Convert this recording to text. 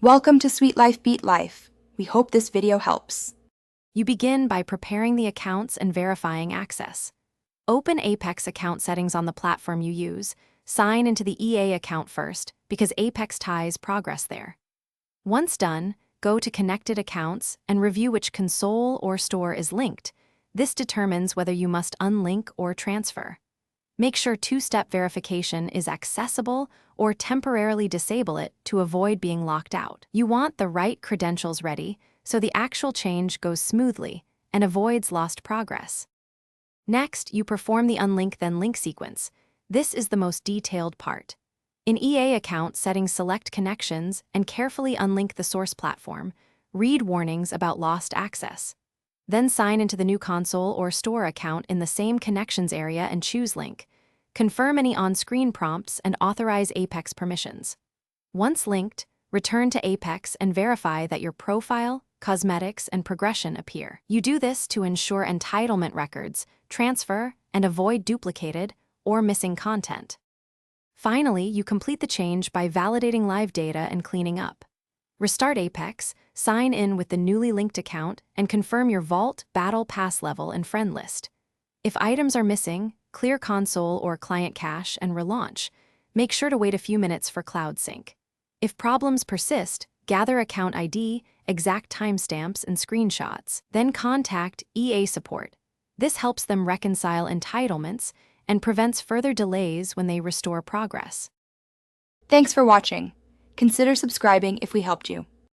Welcome to Sweet Life Beat Life. We hope this video helps. You begin by preparing the accounts and verifying access. Open Apex account settings on the platform you use. Sign into the EA account first, because Apex ties progress there. Once done, go to Connected Accounts and review which console or store is linked. This determines whether you must unlink or transfer. Make sure two-step verification is accessible or temporarily disable it to avoid being locked out. You want the right credentials ready so the actual change goes smoothly and avoids lost progress. Next, you perform the unlink then link sequence. This is the most detailed part. In EA account settings, select connections and carefully unlink the source platform. Read warnings about lost access. Then sign into the new console or store account in the same connections area and choose link. Confirm any on-screen prompts and authorize Apex permissions. Once linked, return to Apex and verify that your profile, cosmetics, and progression appear. You do this to ensure entitlement records, transfer, and avoid duplicated or missing content. Finally, you complete the change by validating live data and cleaning up. Restart Apex, sign in with the newly linked account, and confirm your Vault, Battle Pass level and friend list. If items are missing, clear console or client cache and relaunch. Make sure to wait a few minutes for cloud sync. If problems persist, gather account ID, exact timestamps, and screenshots. Then contact EA support. This helps them reconcile entitlements and prevents further delays when they restore progress. Thanks for watching. Consider subscribing if we helped you.